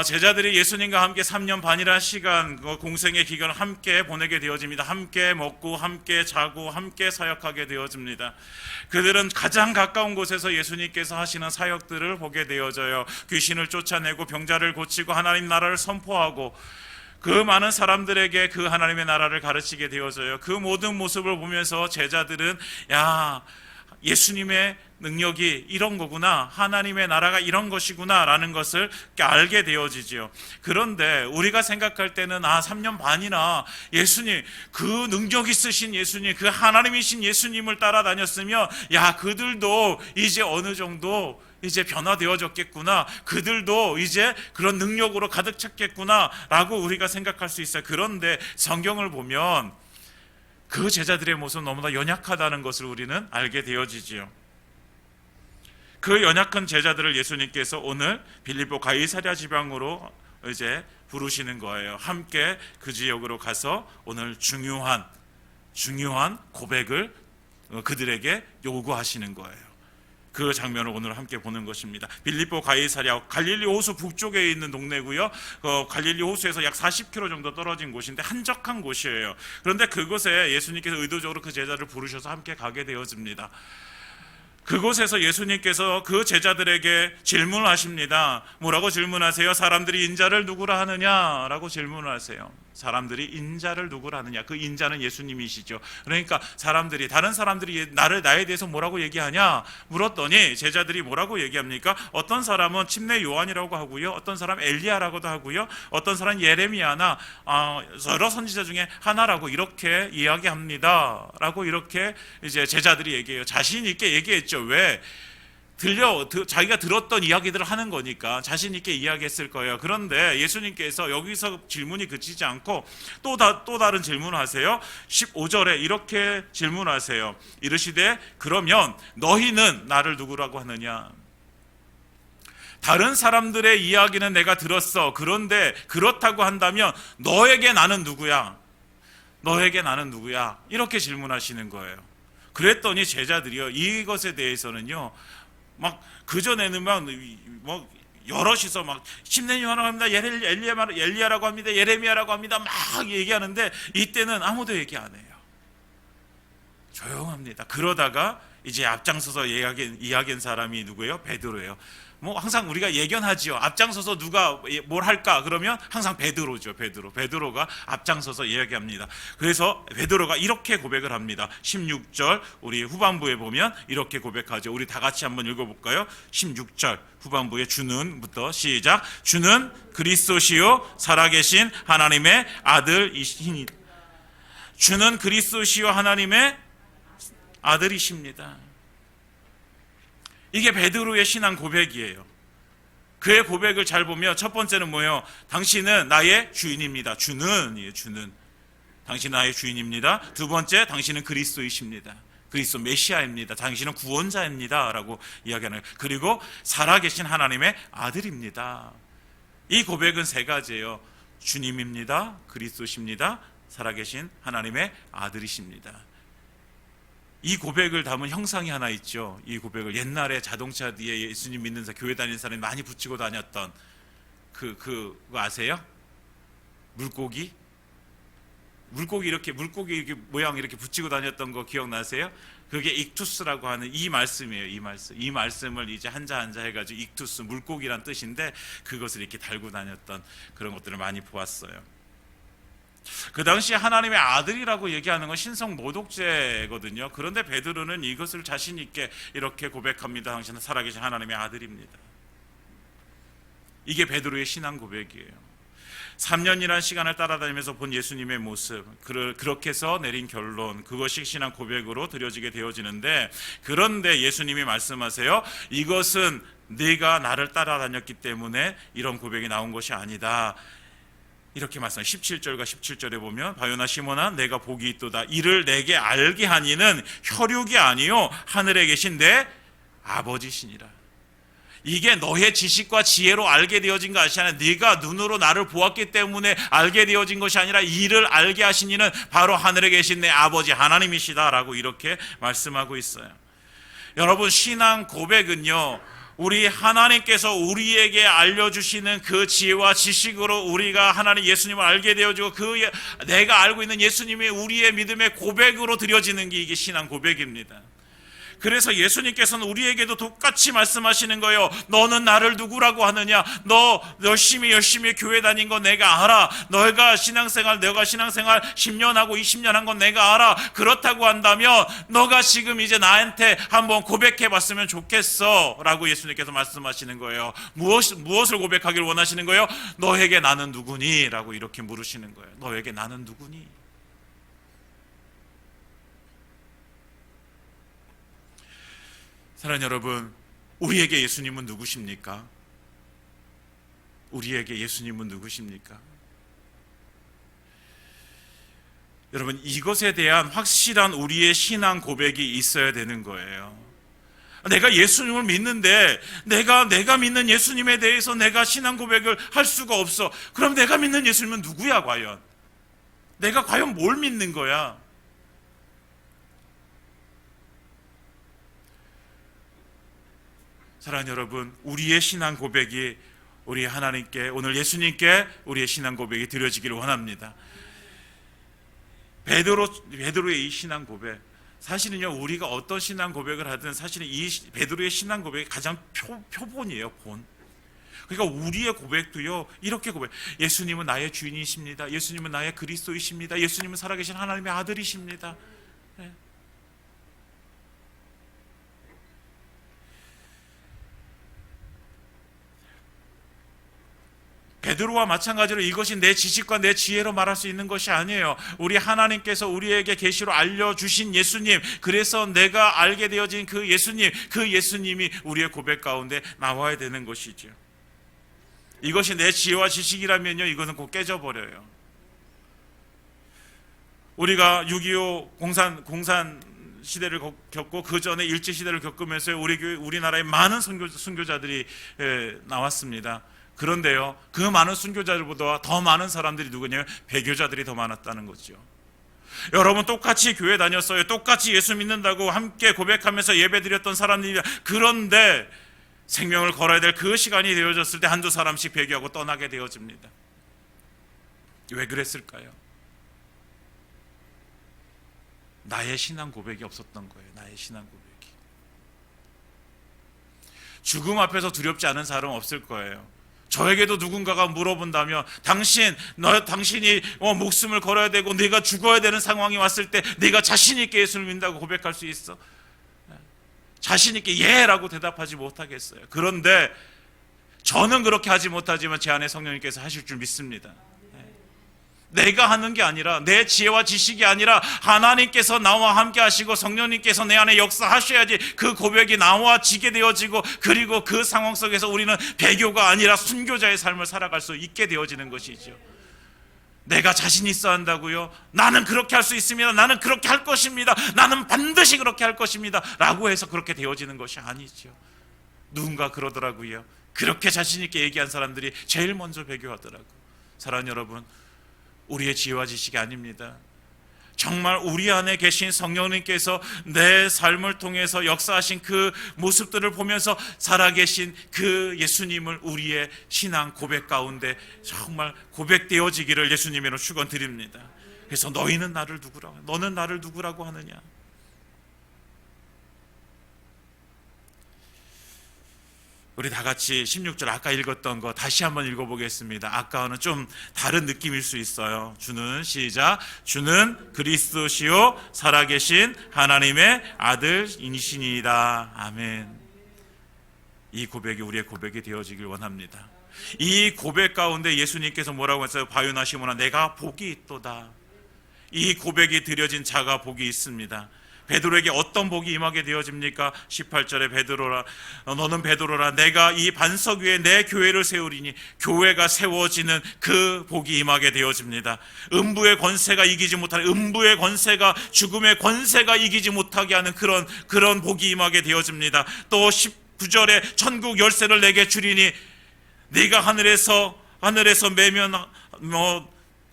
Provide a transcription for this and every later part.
제자들이 예수님과 함께 3년 반이라는 시간, 공생의 기간을 함께 보내게 되어집니다. 함께 먹고 함께 자고 함께 사역하게 되어집니다. 그들은 가장 가까운 곳에서 예수님께서 하시는 사역들을 보게 되어져요. 귀신을 쫓아내고 병자를 고치고 하나님 나라를 선포하고 그 많은 사람들에게 그 하나님의 나라를 가르치게 되어져요. 그 모든 모습을 보면서 제자들은 예수님의 능력이 이런 거구나, 하나님의 나라가 이런 것이구나 라는 것을 알게 되어지죠. 그런데 우리가 생각할 때는 3년 반이나 예수님, 그 능력 있으신 예수님, 그 하나님이신 예수님을 따라다녔으면 그들도 이제 어느 정도 이제 변화되어졌겠구나, 그들도 이제 그런 능력으로 가득 찼겠구나 라고 우리가 생각할 수 있어요. 그런데 성경을 보면 그 제자들의 모습은 너무나 연약하다는 것을 우리는 알게 되어지지요. 그 연약한 제자들을 예수님께서 오늘 빌립보 가이사랴 지방으로 이제 부르시는 거예요. 함께 그 지역으로 가서 오늘 중요한 고백을 그들에게 요구하시는 거예요. 그 장면을 오늘 함께 보는 것입니다. 빌립보 가이사랴, 갈릴리 호수 북쪽에 있는 동네고요. 갈릴리 호수에서 약 40km 정도 떨어진 곳인데 한적한 곳이에요. 그런데 그곳에 예수님께서 의도적으로 그 제자를 부르셔서 함께 가게 되어집니다. 그곳에서 예수님께서 그 제자들에게 질문을 하십니다. 뭐라고 질문하세요? 사람들이 인자를 누구라 하느냐라고 질문을 하세요. 사람들이 인자를 누구라 하느냐, 그 인자는 예수님이시죠. 그러니까 다른 사람들이 나에 대해서 뭐라고 얘기하냐 물었더니 제자들이 뭐라고 얘기합니까? 어떤 사람은 침례 요한이라고 하고요, 어떤 사람 엘리야라고도 하고요, 어떤 사람 예레미야나 여러 선지자 중에 하나라고 이렇게 이야기합니다 라고 이렇게 이제 제자들이 얘기해요. 자신 있게 얘기했죠. 왜? 자기가 들었던 이야기들을 하는 거니까 자신 있게 이야기했을 거예요. 그런데 예수님께서 여기서 질문이 그치지 않고 또 다른 질문을 하세요. 15절에 이렇게 질문하세요. 이르시되 그러면 너희는 나를 누구라고 하느냐? 다른 사람들의 이야기는 내가 들었어. 그런데 그렇다고 한다면 너에게 나는 누구야? 너에게 나는 누구야? 이렇게 질문하시는 거예요. 그랬더니 제자들이요, 이것에 대해서는요 막 그전에는 막 여럿이서 막 침례 요한이라고 합니다, 엘리야라고 합니다, 예레미야라고 합니다 막 얘기하는데 이때는 아무도 얘기 안 해요. 조용합니다. 그러다가 이제 앞장서서 이야기한 사람이 누구예요? 베드로예요. 항상 우리가 예견하지요. 앞장서서 누가 뭘 할까? 그러면 항상 베드로죠. 베드로가 앞장서서 이야기합니다. 그래서 베드로가 이렇게 고백을 합니다. 16절 우리 후반부에 보면 이렇게 고백하죠. 우리 다 같이 한번 읽어볼까요? 16절 후반부에 주는부터 시작. 주는 그리스도시요 살아계신 하나님의 아들이시니. 주는 그리스도시요 하나님의 아들이십니다. 이게 베드로의 신앙 고백이에요. 그의 고백을 잘 보면 첫 번째는 뭐예요? 당신은 나의 주인입니다. 주는. 당신은 나의 주인입니다. 두 번째, 당신은 그리스도이십니다. 그리스도 메시아입니다. 당신은 구원자입니다 라고 이야기하는 거예요. 그리고 살아계신 하나님의 아들입니다. 이 고백은 세 가지예요. 주님입니다. 그리스도십니다. 살아계신 하나님의 아들이십니다. 이 고백을 담은 형상이 하나 있죠. 이 고백을 옛날에 자동차 뒤에 예수님 믿는 교회 다니는 사람이 많이 붙이고 다녔던 그거 아세요? 물고기 이렇게 모양 이렇게 붙이고 다녔던 거 기억나세요? 그게 익투스라고 하는 이 말씀이에요. 이 말씀을 이제 한자 해가지고 익투스, 물고기란 뜻인데 그것을 이렇게 달고 다녔던 그런 것들을 많이 보았어요. 그 당시 하나님의 아들이라고 얘기하는 건 신성 모독죄거든요. 그런데 베드로는 이것을 자신 있게 이렇게 고백합니다. 당신은 살아계신 하나님의 아들입니다. 이게 베드로의 신앙 고백이에요. 3년이라는 시간을 따라다니면서 본 예수님의 모습, 그렇게 해서 내린 결론, 그것이 신앙 고백으로 드려지게 되어지는데, 그런데 예수님이 말씀하세요. 이것은 네가 나를 따라다녔기 때문에 이런 고백이 나온 것이 아니다. 이렇게 말씀해요. 17절과 17절에 보면 바요나 시몬아 내가 복이 있도다. 이를 내게 알게 한 이는 혈육이 아니요 하늘에 계신 내 아버지시니라. 이게 너의 지식과 지혜로 알게 되어진 것이 아니라 네가 눈으로 나를 보았기 때문에 알게 되어진 것이 아니라 이를 알게 하신 이는 바로 하늘에 계신 내 아버지 하나님이시다라고 이렇게 말씀하고 있어요. 여러분, 신앙 고백은요 우리 하나님께서 우리에게 알려주시는 그 지혜와 지식으로 우리가 하나님 예수님을 알게 되어지고 내가 알고 있는 예수님이 우리의 믿음의 고백으로 드려지는 게 이게 신앙 고백입니다. 그래서 예수님께서는 우리에게도 똑같이 말씀하시는 거예요. 너는 나를 누구라고 하느냐? 너 열심히 교회 다닌 거 내가 알아. 너가 신앙생활 10년 하고 20년 한 건 내가 알아. 그렇다고 한다면 너가 지금 이제 나한테 한번 고백해 봤으면 좋겠어 라고 예수님께서 말씀하시는 거예요. 무엇을 고백하길 원하시는 거예요? 너에게 나는 누구니? 라고 이렇게 물으시는 거예요. 너에게 나는 누구니? 사랑하는 여러분, 우리에게 예수님은 누구십니까? 우리에게 예수님은 누구십니까? 여러분, 이것에 대한 확실한 우리의 신앙 고백이 있어야 되는 거예요. 내가 예수님을 믿는데 내가 믿는 예수님에 대해서 내가 신앙 고백을 할 수가 없어. 그럼 내가 믿는 예수님은 누구야 과연? 내가 과연 뭘 믿는 거야? 사랑하는 여러분, 우리의 신앙 고백이 우리 하나님께, 오늘 예수님께 우리의 신앙 고백이 드려지기를 원합니다. 베드로의 이 신앙 고백, 사실은요, 우리가 어떤 신앙 고백을 하든 사실은 이 베드로의 신앙 고백이 가장 표본이에요, 본. 그러니까 우리의 고백도요, 이렇게 고백. 예수님은 나의 주인이십니다. 예수님은 나의 그리스도이십니다. 예수님은 살아계신 하나님의 아들이십니다. 네. 베드로와 마찬가지로 이것이 내 지식과 내 지혜로 말할 수 있는 것이 아니에요. 우리 하나님께서 우리에게 계시로 알려주신 예수님, 그래서 내가 알게 되어진 그 예수님이 우리의 고백 가운데 나와야 되는 것이죠. 이것이 내 지혜와 지식이라면요, 이것은 곧 깨져버려요. 우리가 6.25 공산 시대를 겪고 그 전에 일제 시대를 겪으면서 우리나라에 많은 순교자들이 나왔습니다. 그런데요, 그 많은 순교자들보다 더 많은 사람들이 누구냐면 배교자들이 더 많았다는 거죠. 여러분, 똑같이 교회 다녔어요. 똑같이 예수 믿는다고 함께 고백하면서 예배드렸던 사람들이, 그런데 생명을 걸어야 될 그 시간이 되어졌을 때 한두 사람씩 배교하고 떠나게 되어집니다. 왜 그랬을까요? 나의 신앙 고백이 없었던 거예요. 나의 신앙 고백이. 죽음 앞에서 두렵지 않은 사람 없을 거예요. 저에게도 누군가가 물어본다면, 당신이 목숨을 걸어야 되고 네가 죽어야 되는 상황이 왔을 때 네가 자신 있게 예수를 믿는다고 고백할 수 있어? 자신 있게 예라고 대답하지 못하겠어요. 그런데 저는 그렇게 하지 못하지만 제 안에 성령님께서 하실 줄 믿습니다. 내가 하는 게 아니라, 내 지혜와 지식이 아니라 하나님께서 나와 함께 하시고 성령님께서 내 안에 역사하셔야지 그 고백이 나와지게 되어지고, 그리고 그 상황 속에서 우리는 배교가 아니라 순교자의 삶을 살아갈 수 있게 되어지는 것이죠. 내가 자신 있어 한다고요? 나는 그렇게 할 수 있습니다. 나는 그렇게 할 것입니다. 나는 반드시 그렇게 할 것입니다. 라고 해서 그렇게 되어지는 것이 아니죠. 누군가 그러더라고요. 그렇게 자신 있게 얘기한 사람들이 제일 먼저 배교하더라고요. 사랑하는 여러분, 우리의 지혜와 지식이 아닙니다. 정말 우리 안에 계신 성령님께서 내 삶을 통해서 역사하신 그 모습들을 보면서 살아계신 그 예수님을 우리의 신앙 고백 가운데 정말 고백되어지기를 예수님으로 축원드립니다. 그래서 너는 나를 누구라고 하느냐? 우리 다 같이 16절 아까 읽었던 거 다시 한번 읽어보겠습니다. 아까와는 좀 다른 느낌일 수 있어요. 주는 그리스도시요 살아계신 하나님의 아들이시니이다. 아멘. 이 고백이 우리의 고백이 되어지길 원합니다. 이 고백 가운데 예수님께서 뭐라고 했어요? 바요나 시몬아, 내가 복이 있도다. 이 고백이 드려진 자가 복이 있습니다. 베드로에게 어떤 복이 임하게 되어집니까? 18절에 너는 베드로라, 내가 이 반석 위에 내 교회를 세우리니, 교회가 세워지는 그 복이 임하게 되어집니다. 음부의 권세가 이기지 못하는, 음부의 권세가, 죽음의 권세가 이기지 못하게 하는 그런 복이 임하게 되어집니다. 또 19절에 천국 열쇠를 내게 주리니, 네가 하늘에서 매면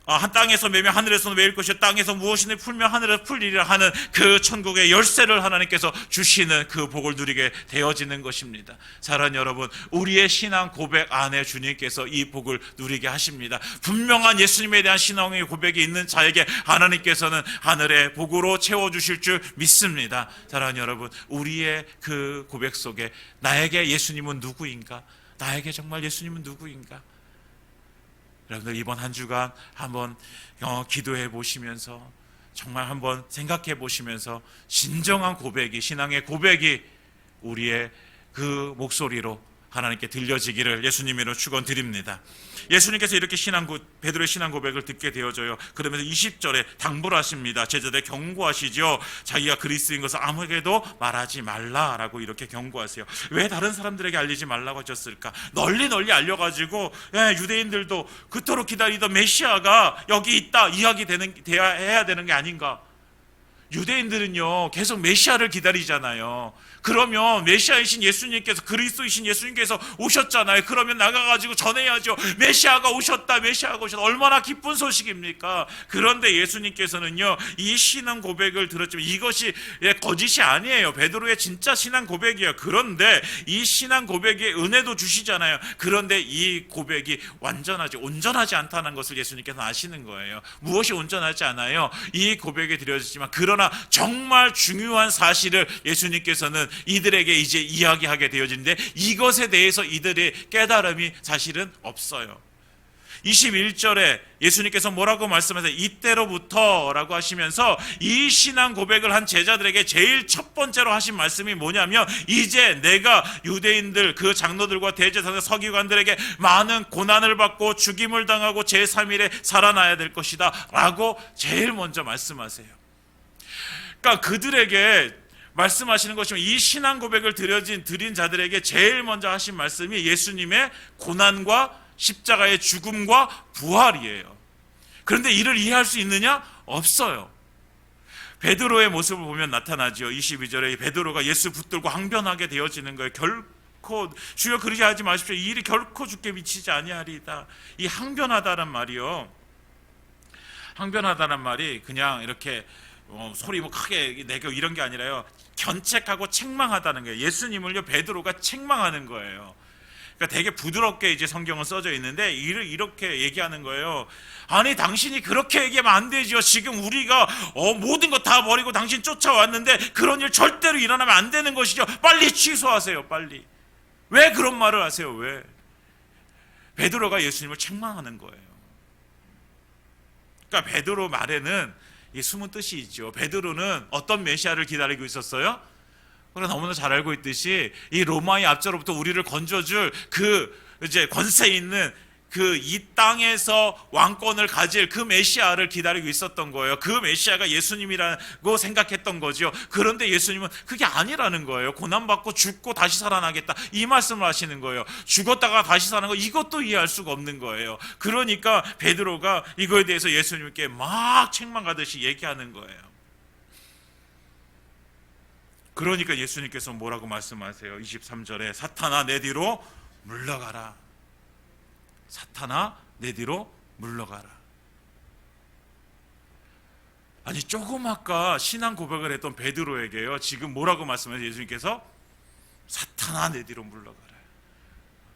한 땅에서 매면 하늘에서 매일 것이요 땅에서 무엇이니 풀면 하늘에서 풀리리라 하는 그 천국의 열쇠를 하나님께서 주시는 그 복을 누리게 되어지는 것입니다. 사랑하는 여러분, 우리의 신앙 고백 안에 주님께서 이 복을 누리게 하십니다. 분명한 예수님에 대한 신앙의 고백이 있는 자에게 하나님께서는 하늘의 복으로 채워주실 줄 믿습니다. 사랑하는 여러분, 우리의 그 고백 속에 나에게 예수님은 누구인가? 나에게 정말 예수님은 누구인가? 여러분들 이번 한 주간 한번 기도해 보시면서 정말 한번 생각해 보시면서 진정한 고백이, 신앙의 고백이 우리의 그 목소리로 하나님께 들려지기를 예수님으로 축원드립니다. 예수님께서 이렇게 베드로의 신앙 고백을 듣게 되어져요. 그러면서 20절에 당부를 하십니다. 제자들 경고하시죠. 자기가 그리스도인 것을 아무에게도 말하지 말라라고 이렇게 경고하세요. 왜 다른 사람들에게 알리지 말라고 하셨을까? 널리 알려가지고 유대인들도 그토록 기다리던 메시아가 여기 있다 해야 되는 게 아닌가? 유대인들은요 계속 메시아를 기다리잖아요. 그러면 메시아이신 예수님께서, 그리스도이신 예수님께서 오셨잖아요. 그러면 나가가지고 전해야죠. 메시아가 오셨다, 메시아가 오셨다. 얼마나 기쁜 소식입니까? 그런데 예수님께서는요 이 신앙 고백을 들었지만 이것이 거짓이 아니에요. 베드로의 진짜 신앙 고백이에요. 그런데 이 신앙 고백에 은혜도 주시잖아요. 그런데 이 고백이 온전하지 않다는 것을 예수님께서 아시는 거예요. 무엇이 온전하지 않아요? 이 고백에 드려지지만, 그러나 정말 중요한 사실을 예수님께서는 이들에게 이제 이야기하게 되어지는데 이것에 대해서 이들의 깨달음이 사실은 없어요. 21절에 예수님께서 뭐라고 말씀하세요? 이때로부터 라고 하시면서 이 신앙 고백을 한 제자들에게 제일 첫 번째로 하신 말씀이 뭐냐면, 이제 내가 유대인들 그 장로들과 대제사장 서기관들에게 많은 고난을 받고 죽임을 당하고 제3일에 살아나야 될 것이다 라고 제일 먼저 말씀하세요. 그러니까 그들에게 말씀하시는 것이면 이 신앙 고백을 드린 자들에게 제일 먼저 하신 말씀이 예수님의 고난과 십자가의 죽음과 부활이에요. 그런데 이를 이해할 수 있느냐? 없어요. 베드로의 모습을 보면 나타나죠. 22절에 베드로가 예수 붙들고 항변하게 되어지는 거예요. 결코 주여 그러지 하지 마십시오. 이 일이 결코 주께 미치지 아니하리이다. 이 항변하다는 말이요, 항변하다는 말이 그냥 이렇게 소리 크게 내고 이런 게 아니라요, 견책하고 책망하다는 거예요. 예수님을요 베드로가 책망하는 거예요. 그러니까 되게 부드럽게 이제 성경은 써져 있는데 이렇게 얘기하는 거예요. 아니 당신이 그렇게 얘기하면 안 되죠. 지금 우리가 모든 거 다 버리고 당신 쫓아왔는데 그런 일 절대로 일어나면 안 되는 것이죠. 빨리 취소하세요. 빨리. 왜 그런 말을 하세요? 왜? 베드로가 예수님을 책망하는 거예요. 그러니까 베드로 말에는 이 숨은 뜻이 있죠. 베드로는 어떤 메시아를 기다리고 있었어요? 우리가 너무나 잘 알고 있듯이 이 로마의 앞자로부터 우리를 건져줄 그 이제 권세 있는 그 이 땅에서 왕권을 가질 그 메시아를 기다리고 있었던 거예요. 그 메시아가 예수님이라고 생각했던 거죠. 그런데 예수님은 그게 아니라는 거예요. 고난받고 죽고 다시 살아나겠다, 이 말씀을 하시는 거예요. 죽었다가 다시 사는 거, 이것도 이해할 수가 없는 거예요. 그러니까 베드로가 이거에 대해서 예수님께 막 책망하듯이 얘기하는 거예요. 그러니까 예수님께서 뭐라고 말씀하세요? 23절에 사탄아 내 뒤로 물러가라. 사탄아 내 뒤로 물러가라. 아니 조금 아까 신앙 고백을 했던 베드로에게요 지금 뭐라고 말씀하세요? 예수님께서 사탄아 내 뒤로 물러가라.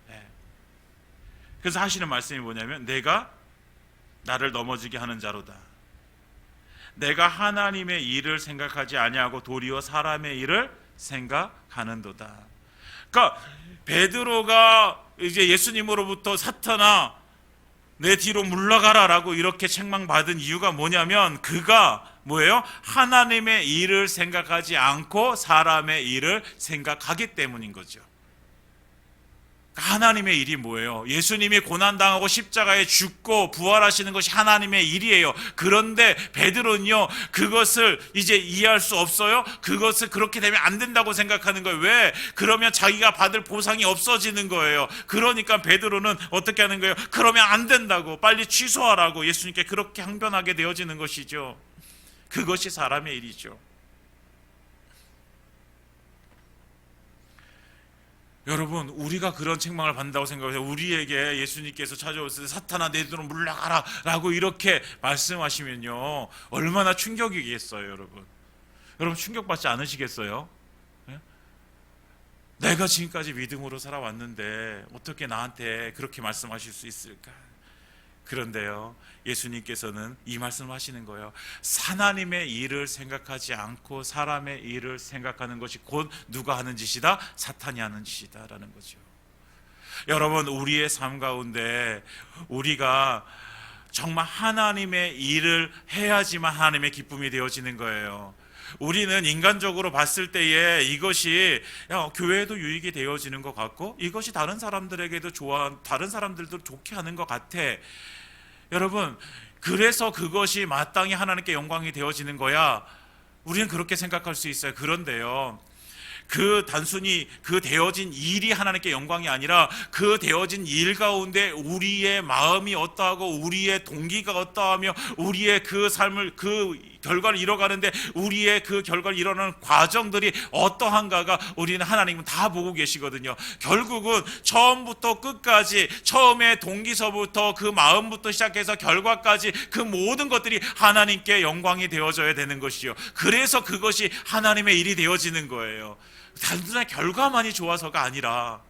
네. 그래서 하시는 말씀이 뭐냐면, 내가 나를 넘어지게 하는 자로다. 내가 하나님의 일을 생각하지 아니하고 도리어 사람의 일을 생각하는도다. 그러니까 베드로가 이제 예수님으로부터 사탄아 내 뒤로 물러가라라고 이렇게 책망받은 이유가 뭐냐면, 그가 뭐예요? 하나님의 일을 생각하지 않고 사람의 일을 생각하기 때문인 거죠. 하나님의 일이 뭐예요? 예수님이 고난당하고 십자가에 죽고 부활하시는 것이 하나님의 일이에요. 그런데 베드로는요 그것을 이제 이해할 수 없어요. 그것을 그렇게 되면 안 된다고 생각하는 거예요. 왜? 그러면 자기가 받을 보상이 없어지는 거예요. 그러니까 베드로는 어떻게 하는 거예요? 그러면 안 된다고, 빨리 취소하라고 예수님께 그렇게 항변하게 되어지는 것이죠. 그것이 사람의 일이죠. 여러분, 우리가 그런 책망을 받는다고 생각해서 우리에게 예수님께서 찾아오실 때 사탄아 내 눈으로 물러가라 라고 이렇게 말씀하시면요, 얼마나 충격이겠어요. 여러분 충격받지 않으시겠어요? 예? 내가 지금까지 믿음으로 살아왔는데 어떻게 나한테 그렇게 말씀하실 수 있을까? 그런데요, 예수님께서는 이 말씀을 하시는 거예요. 하나님의 일을 생각하지 않고 사람의 일을 생각하는 것이 곧 누가 하는 짓이다? 사탄이 하는 짓이다 라는 거죠. 여러분, 우리의 삶 가운데 우리가 정말 하나님의 일을 해야지만 하나님의 기쁨이 되어지는 거예요. 우리는 인간적으로 봤을 때에 이것이 교회에도 유익이 되어지는 것 같고 이것이 다른 사람들에게도 다른 사람들도 좋게 하는 것 같아. 여러분, 그래서 그것이 마땅히 하나님께 영광이 되어지는 거야, 우리는 그렇게 생각할 수 있어요. 그런데요, 단순히 그 되어진 일이 하나님께 영광이 아니라 그 되어진 일 가운데 우리의 마음이 어떠하고 우리의 동기가 어떠하며 우리의 그 삶을, 그 결과를 이뤄가는데 우리의 그 결과를 이뤄가는 과정들이 어떠한가가 우리는 하나님은 다 보고 계시거든요. 결국은 처음부터 끝까지, 처음에 동기서부터 그 마음부터 시작해서 결과까지 그 모든 것들이 하나님께 영광이 되어져야 되는 것이요, 그래서 그것이 하나님의 일이 되어지는 거예요. 단순한 결과만이 좋아서가 아니라.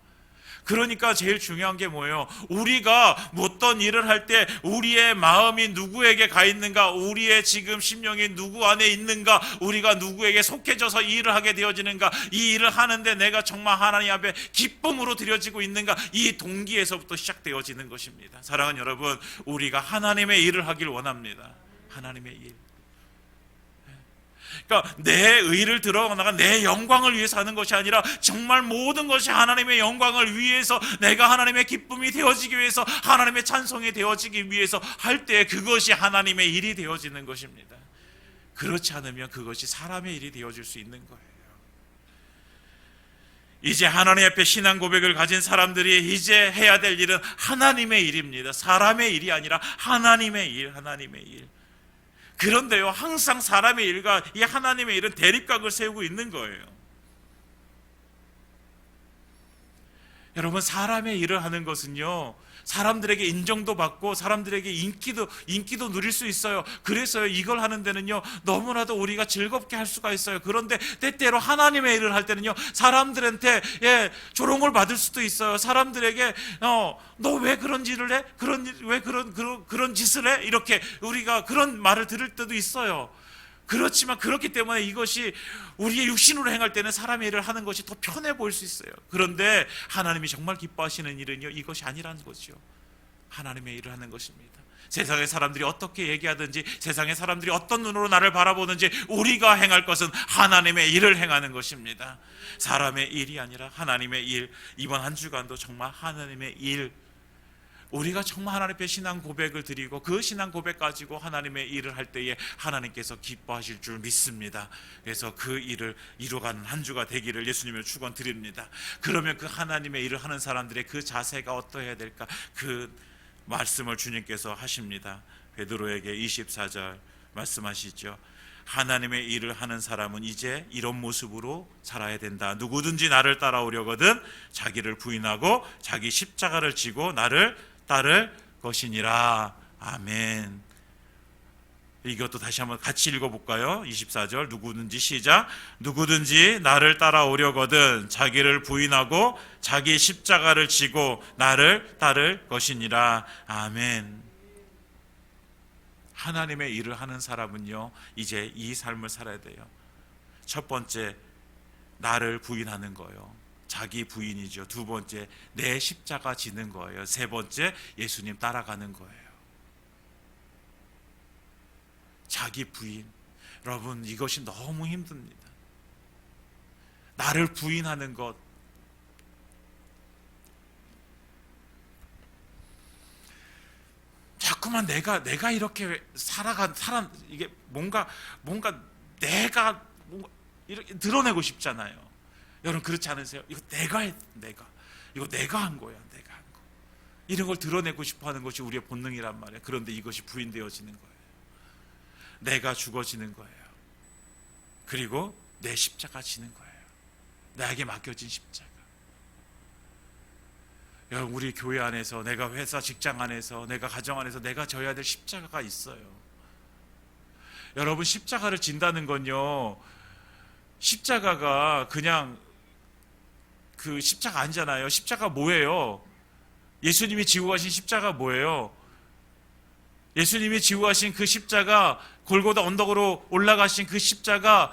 그러니까 제일 중요한 게 뭐예요? 우리가 어떤 일을 할 때 우리의 마음이 누구에게 가 있는가, 우리의 지금 심령이 누구 안에 있는가, 우리가 누구에게 속해져서 이 일을 하게 되어지는가, 이 일을 하는데 내가 정말 하나님 앞에 기쁨으로 드려지고 있는가, 이 동기에서부터 시작되어지는 것입니다. 사랑하는 여러분, 우리가 하나님의 일을 하길 원합니다. 하나님의 일. 그러니까 내 의를 들어가다가 내 영광을 위해서 하는 것이 아니라 정말 모든 것이 하나님의 영광을 위해서, 내가 하나님의 기쁨이 되어지기 위해서, 하나님의 찬송이 되어지기 위해서 할 때 그것이 하나님의 일이 되어지는 것입니다. 그렇지 않으면 그것이 사람의 일이 되어질 수 있는 거예요. 이제 하나님 앞에 신앙 고백을 가진 사람들이 이제 해야 될 일은 하나님의 일입니다. 사람의 일이 아니라 하나님의 일, 하나님의 일. 그런데요, 항상 사람의 일과 이 하나님의 일은 대립각을 세우고 있는 거예요. 여러분, 사람의 일을 하는 것은요, 사람들에게 인정도 받고 사람들에게 인기도 누릴 수 있어요. 그래서요, 이걸 하는 데는요 너무나도 우리가 즐겁게 할 수가 있어요. 그런데 때때로 하나님의 일을 할 때는요 사람들한테 조롱을 받을 수도 있어요. 사람들에게 너 왜 그런 일을 해? 왜 그런 짓을 해? 이렇게 우리가 그런 말을 들을 때도 있어요. 그렇지만 그렇기 때문에 이것이 우리의 육신으로 행할 때는 사람의 일을 하는 것이 더 편해 보일 수 있어요. 그런데 하나님이 정말 기뻐하시는 일은요, 이것이 아니라는 거죠. 하나님의 일을 하는 것입니다. 세상의 사람들이 어떻게 얘기하든지, 세상의 사람들이 어떤 눈으로 나를 바라보는지, 우리가 행할 것은 하나님의 일을 행하는 것입니다. 사람의 일이 아니라 하나님의 일. 이번 한 주간도 정말 하나님의 일, 우리가 정말 하나님 앞에 신앙 고백을 드리고 그 신앙 고백 가지고 하나님의 일을 할 때에 하나님께서 기뻐하실 줄 믿습니다. 그래서 그 일을 이루어가는 한 주가 되기를 예수님을 축원드립니다. 그러면 그 하나님의 일을 하는 사람들의 그 자세가 어떠해야 될까, 그 말씀을 주님께서 하십니다. 베드로에게 24절 말씀하시죠. 하나님의 일을 하는 사람은 이제 이런 모습으로 살아야 된다. 누구든지 나를 따라오려거든 자기를 부인하고 자기 십자가를 지고 나를 따를 것이니라. 아멘. 이것도 다시 한번 같이 읽어볼까요? 24절 누구든지, 시작. 누구든지 나를 따라오려거든 자기를 부인하고 자기 십자가를 지고 나를 따를 것이니라. 아멘. 하나님의 일을 하는 사람은요 이제 이 삶을 살아야 돼요. 첫 번째, 나를 부인하는 거예요. 자기 부인이죠. 두 번째, 내 십자가 지는 거예요. 세 번째, 예수님 따라가는 거예요. 자기 부인. 여러분, 이것이 너무 힘듭니다. 나를 부인하는 것. 자꾸만 내가 이렇게 이게 뭔가 내가 이렇게 드러내고 싶잖아요. 여러분, 그렇지 않으세요? 이거 내가 이거 내가 한 거야. 내가 한 거. 이런 걸 드러내고 싶어 하는 것이 우리의 본능이란 말이에요. 그런데 이것이 부인되어지는 거예요. 내가 죽어지는 거예요. 그리고 내 십자가 지는 거예요. 나에게 맡겨진 십자가. 우리 교회 안에서, 내가 회사 직장 안에서, 내가 가정 안에서 내가 져야 될 십자가가 있어요. 여러분, 십자가를 진다는 건요, 십자가가 그냥 그 십자가 아니잖아요. 십자가 뭐예요? 예수님이 지고 가신 십자가 뭐예요? 예수님이 지고 가신 그 십자가, 골고다 언덕으로 올라가신 그 십자가,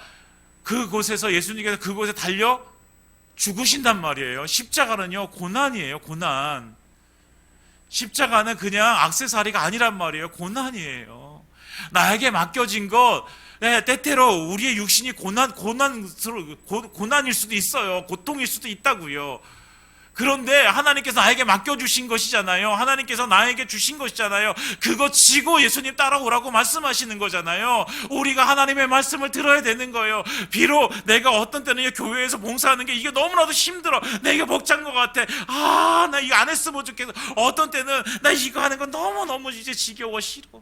그곳에서 예수님께서 그곳에 달려 죽으신단 말이에요. 십자가는요, 고난이에요. 고난. 십자가는 그냥 액세서리가 아니란 말이에요. 고난이에요. 나에게 맡겨진 것, 때때로 우리의 육신이 고난일 수도 있어요. 고통일 수도 있다고요. 그런데 하나님께서 나에게 맡겨주신 것이잖아요. 하나님께서 나에게 주신 것이잖아요. 그거 지고 예수님 따라오라고 말씀하시는 거잖아요. 우리가 하나님의 말씀을 들어야 되는 거예요. 비록 내가 어떤 때는 교회에서 봉사하는 게 이게 너무나도 힘들어, 내게 벅찬 것 같아, 나 이거 안 했으면 좋겠어. 어떤 때는 나 이거 하는 건 너무너무 이제 지겨워, 싫어.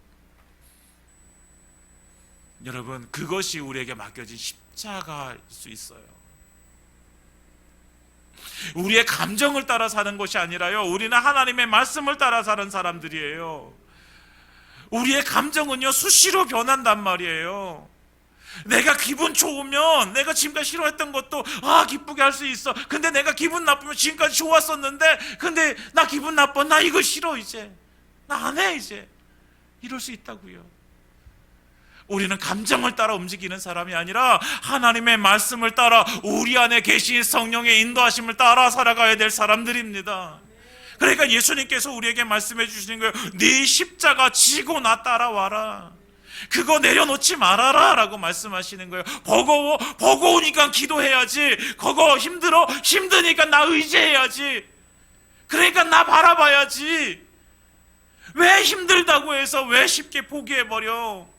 여러분, 그것이 우리에게 맡겨진 십자가일 수 있어요. 우리의 감정을 따라 사는 것이 아니라요, 우리는 하나님의 말씀을 따라 사는 사람들이에요. 우리의 감정은요, 수시로 변한단 말이에요. 내가 기분 좋으면 내가 지금까지 싫어했던 것도 기쁘게 할 수 있어. 근데 내가 기분 나쁘면 지금까지 좋았었는데, 근데 나 기분 나빠, 나 이거 싫어, 이제 나 안 해, 이제 이럴 수 있다고요. 우리는 감정을 따라 움직이는 사람이 아니라 하나님의 말씀을 따라, 우리 안에 계신 성령의 인도하심을 따라 살아가야 될 사람들입니다. 그러니까 예수님께서 우리에게 말씀해 주시는 거예요. 네 십자가 지고 나 따라와라. 그거 내려놓지 말아라 라고 말씀하시는 거예요. 버거우니까 기도해야지. 그거 힘드니까 나 의지해야지. 그러니까 나 바라봐야지. 왜 힘들다고 해서 왜 쉽게 포기해버려?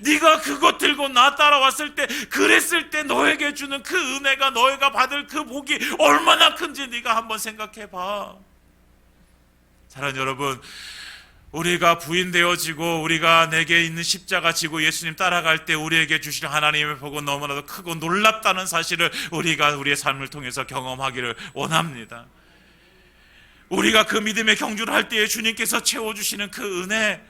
네가 그것 들고 나 따라왔을 때, 그랬을 때 너에게 주는 그 은혜가, 너희가 받을 그 복이 얼마나 큰지 네가 한번 생각해봐. 사랑하는 여러분, 우리가 부인되어지고 우리가 내게 있는 십자가 지고 예수님 따라갈 때 우리에게 주실 하나님의 복은 너무나도 크고 놀랍다는 사실을 우리가 우리의 삶을 통해서 경험하기를 원합니다. 우리가 그 믿음의 경주를 할 때에 주님께서 채워주시는 그 은혜,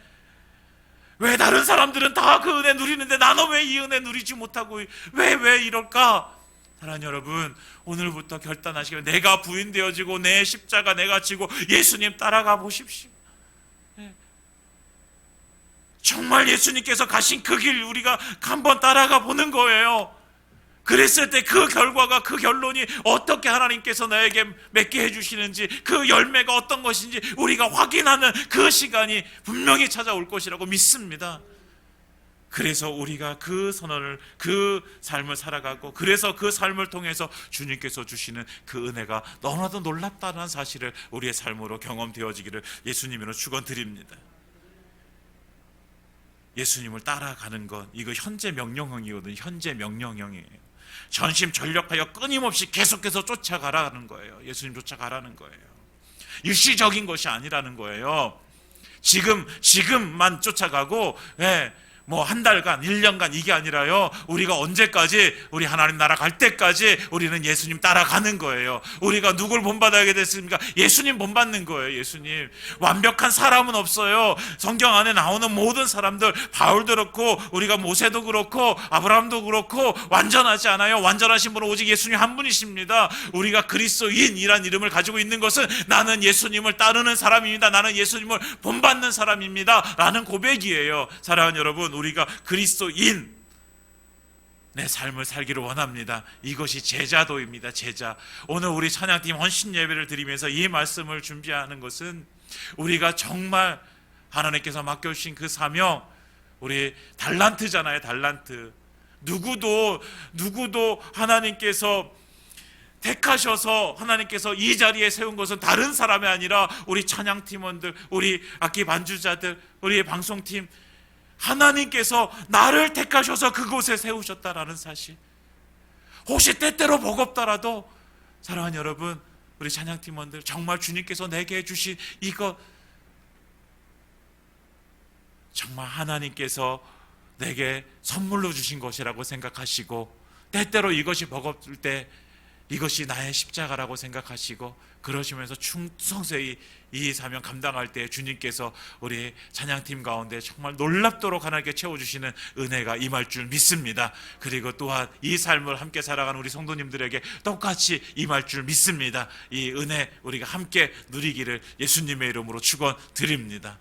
왜 다른 사람들은 다 그 은혜 누리는데 나는 왜 이 은혜 누리지 못하고 왜 이럴까? 사랑하는 여러분, 오늘부터 결단하시길, 내가 부인되어지고 내 십자가 내가 지고 예수님 따라가 보십시오. 정말 예수님께서 가신 그 길 우리가 한번 따라가 보는 거예요. 그랬을 때 그 결과가, 그 결론이 어떻게 하나님께서 나에게 맺게 해주시는지, 그 열매가 어떤 것인지 우리가 확인하는 그 시간이 분명히 찾아올 것이라고 믿습니다. 그래서 우리가 그 선언을, 그 삶을 살아가고, 그래서 그 삶을 통해서 주님께서 주시는 그 은혜가 너무나도 놀랍다는 사실을 우리의 삶으로 경험되어지기를 예수님으로 축원드립니다. 예수님을 따라가는 것, 이거 현재 명령형이거든요. 현재 명령형이에요. 전심전력하여 끊임없이 계속해서 쫓아가라는 거예요. 예수님 쫓아가라는 거예요. 일시적인 것이 아니라는 거예요. 지금만 쫓아가고, 뭐 한 달간, 1년간 이게 아니라요, 우리가 언제까지, 우리 하나님 나라 갈 때까지 우리는 예수님 따라가는 거예요. 우리가 누굴 본받아야 됐습니까? 예수님 본받는 거예요. 예수님. 완벽한 사람은 없어요. 성경 안에 나오는 모든 사람들, 바울도 그렇고 우리가 모세도 그렇고 아브라함도 그렇고 완전하지 않아요. 완전하신 분은 오직 예수님 한 분이십니다. 우리가 그리스도인이란 이름을 가지고 있는 것은 나는 예수님을 따르는 사람입니다, 나는 예수님을 본받는 사람입니다 라는 고백이에요. 사랑하는 여러분, 우리가 그리스도인 내 삶을 살기를 원합니다. 이것이 제자도입니다. 제자. 오늘 우리 찬양팀 헌신 예배를 드리면서 이 말씀을 준비하는 것은, 우리가 정말 하나님께서 맡겨주신 그 사명, 우리 달란트잖아요. 달란트. 누구도 하나님께서 택하셔서 하나님께서 이 자리에 세운 것은 다른 사람이 아니라 우리 찬양팀원들, 우리 악기 반주자들, 우리 방송팀, 하나님께서 나를 택하셔서 그곳에 세우셨다라는 사실. 혹시 때때로 버겁더라도 사랑하는 여러분, 우리 찬양팀원들, 정말 주님께서 내게 해주신 이것, 정말 하나님께서 내게 선물로 주신 것이라고 생각하시고, 때때로 이것이 버겁을 때 이것이 나의 십자가라고 생각하시고 그러시면서 충성스레 이 사명 감당할 때 주님께서 우리 찬양팀 가운데 정말 놀랍도록 하나님께 채워주시는 은혜가 임할 줄 믿습니다. 그리고 또한 이 삶을 함께 살아가는 우리 성도님들에게 똑같이 임할 줄 믿습니다. 이 은혜 우리가 함께 누리기를 예수님의 이름으로 축원드립니다.